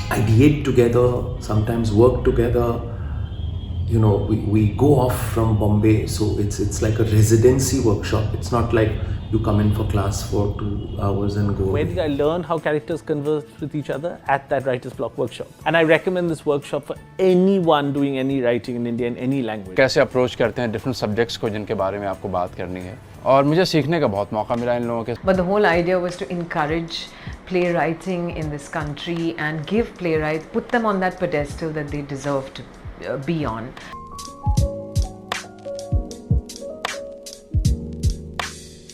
Ideate together, sometimes work together. You know, we go off from Bombay, so it's like a residency workshop. It's not like you come in for class for 2 hours and go Where away. did I learn how characters converse with each other? At that writer's block workshop. And I recommend this workshop for anyone doing any writing in India in any language. कैसे approach करते हैं different subjects को जिनके बारे में आपको बात करनी है, और मुझे सीखने का बहुत मौका मिला इन लोगों के. But the whole idea was to encourage playwriting in this country and give playwrights, put them on that pedestal that they deserve to be on.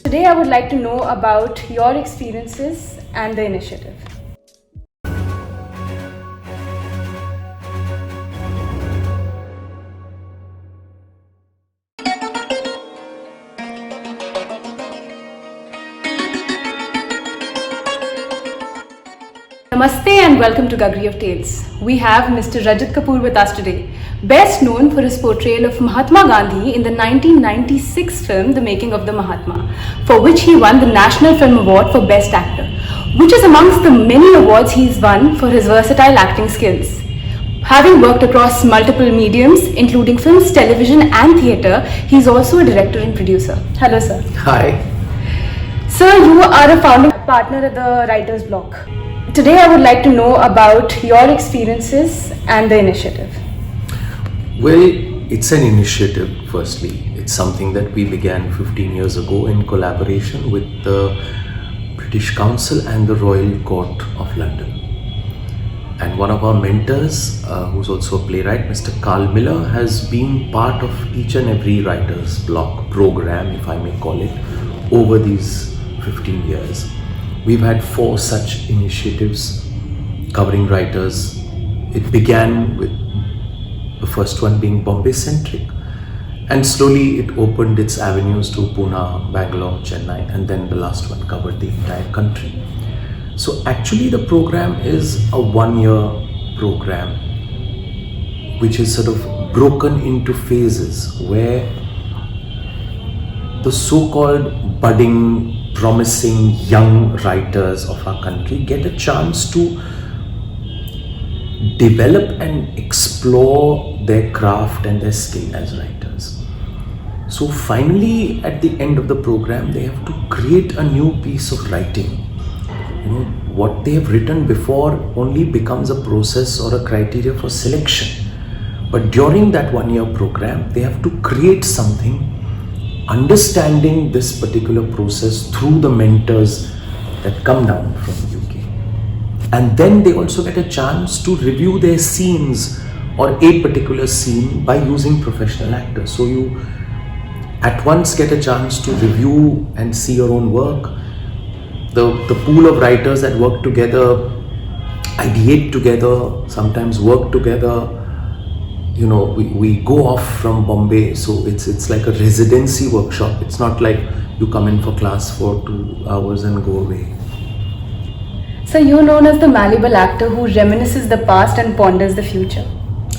Today I would like to know about your experiences and the initiative. Namaste and welcome to Gagri of Tales. We have Mr. Rajat Kapoor with us today, best known for his portrayal of Mahatma Gandhi in the 1996 film The Making of the Mahatma, for which he won the National Film Award for Best Actor, which is amongst the many awards he's won for his versatile acting skills. Having worked across multiple mediums, including films, television and theatre, he's also a director and producer. Hello sir. Hi. Sir, you are a founding partner at the Writer's Block. Today I would like to know about your experiences and the initiative. Well, it's an initiative, firstly. It's something that we began 15 years ago in collaboration with the British Council and the Royal Court of London. And one of our mentors, who's also a playwright, Mr. Carl Miller, has been part of each and every Writer's Block program, if I may call it, over these 15 years. We've had 4 such initiatives covering writers. It began with the first one being Bombay-centric, and slowly it opened its avenues to Pune, Bangalore, Chennai, and then the last one covered the entire country. So actually the program is a 1-year program which is sort of broken into phases, where the so-called budding, promising young writers of our country get a chance to develop and explore their craft and their skill as writers. So finally, at the end of the program, they have to create a new piece of writing. You know, what they have written before only becomes a process or a criteria for selection. But during that 1-year program, they have to create something, understanding this particular process through the mentors that come down from UK. And then they also get a chance to review their scenes or a particular scene by using professional actors. So you at once get a chance to review and see your own work. The pool of writers that work together, ideate together, sometimes work together. You know, we go off from Bombay, so it's like a residency workshop. It's not like you come in for class for 2 hours and go away. So you're known as the malleable actor who reminisces the past and ponders the future.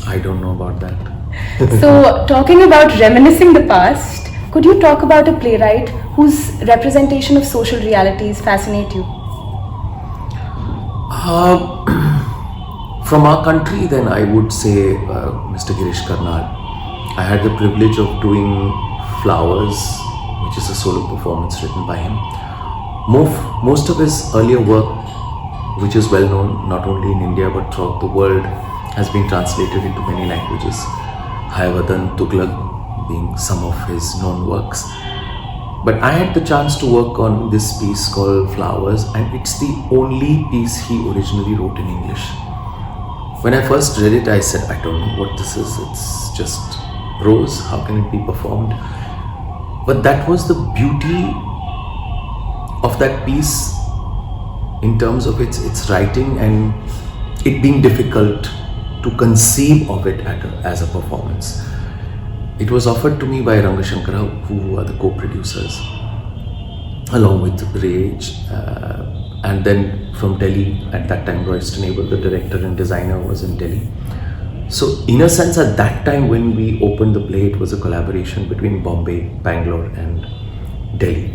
I don't know about that. So talking about reminiscing the past, could you talk about a playwright whose representation of social realities fascinate you? From our country, then I would say Mr. Girish Karnal. I had the privilege of doing Flowers, which is a solo performance written by him. Most of his earlier work, which is well known not only in India but throughout the world, has been translated into many languages. Hayavadan, Tughlaq being some of his known works. But I had the chance to work on this piece called Flowers, and it's the only piece he originally wrote in English. When I first read it, I said, I don't know what this is. It's just prose. How can it be performed? But that was the beauty of that piece in terms of its writing and it being difficult to conceive of it as a performance. It was offered to me by Rangashankara, who are the co-producers, along with Rage, and then from Delhi, at that time Royston Abel, the director and designer, was in Delhi. So in a sense, at that time when we opened the play, it was a collaboration between Bombay, Bangalore and Delhi.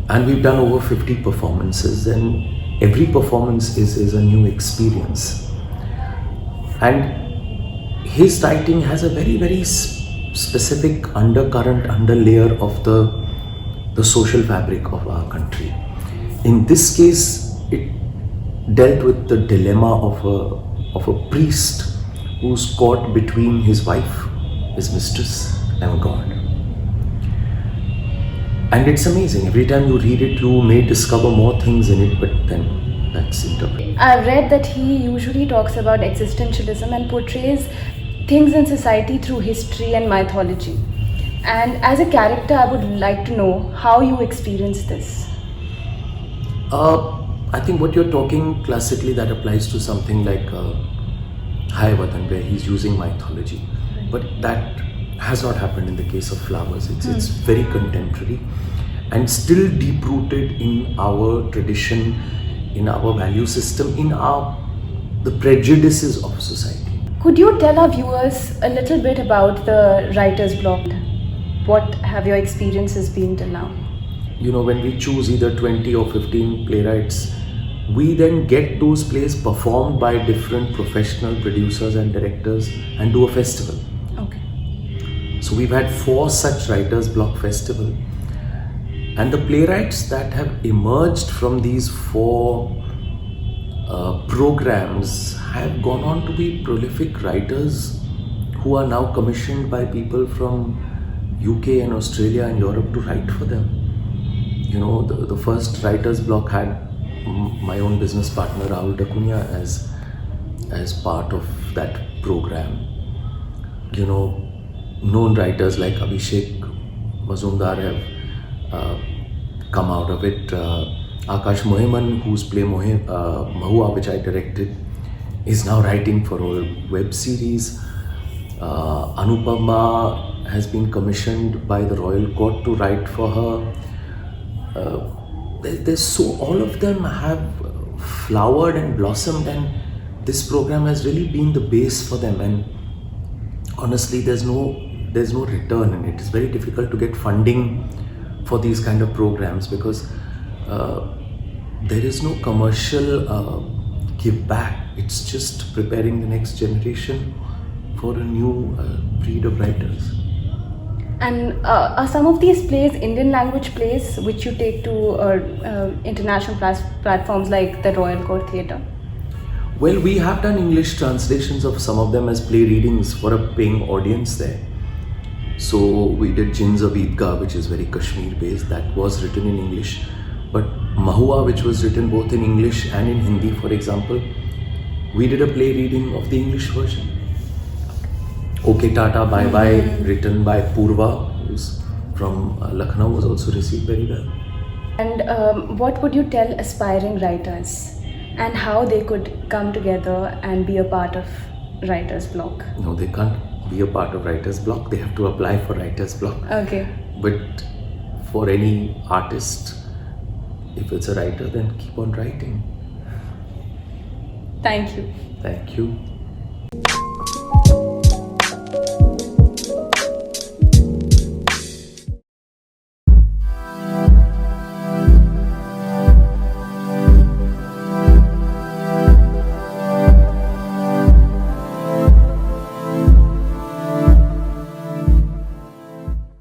And we've done over 50 performances, and every performance is a new experience. And his writing has a very, very specific undercurrent, underlayer of the social fabric of our country. In this case, it dealt with the dilemma of a priest who's caught between his wife, his mistress, and God. And it's amazing. Every time you read it, you may discover more things in it, but then that's interpreted. I've read that he usually talks about existentialism and portrays things in society through history and mythology. And as a character, I would like to know how you experience this. I think what you're talking classically, that applies to something like Hai Watan, where he's using mythology. But that has not happened in the case of Flowers. It's very contemporary and still deep-rooted in our tradition, in our value system, in the prejudices of society. Could you tell our viewers a little bit about the writer's block? What have your experiences been till now? You know, when we choose either 20 or 15 playwrights, we then get those plays performed by different professional producers and directors and do a festival. Okay. So we've had 4 such writers' block festival, and the playwrights that have emerged from these 4 programs have gone on to be prolific writers who are now commissioned by people from UK and Australia and Europe to write for them. You know, the first writers' block had my own business partner Rahul Dakunia as part of that program. You know, known writers like Abhishek Mazumdar have come out of it. Akash Mohiman, whose play Mahua, which I directed, is now writing for a web series. Anupama has been commissioned by the Royal Court to write for her. All of them have flowered and blossomed, and this program has really been the base for them. And honestly, there's no return in it. It's very difficult to get funding for these kind of programs because there is no commercial give back. It's just preparing the next generation for a new breed of writers. And are some of these plays Indian language plays which you take to international platforms like the Royal Court Theatre? Well, we have done English translations of some of them as play readings for a paying audience there. So we did Jinn Zaweedgah, which is very Kashmir based, that was written in English. But Mahua, which was written both in English and in Hindi, for example, we did a play reading of the English version. Okay Tata Bye Bye, written by Purva, who's from Lucknow, was also received very well. And what would you tell aspiring writers and how they could come together and be a part of Writer's Block? No, they can't be a part of Writer's Block. They have to apply for Writer's Block. Okay. But for any artist, if it's a writer, then keep on writing. Thank you. Thank you.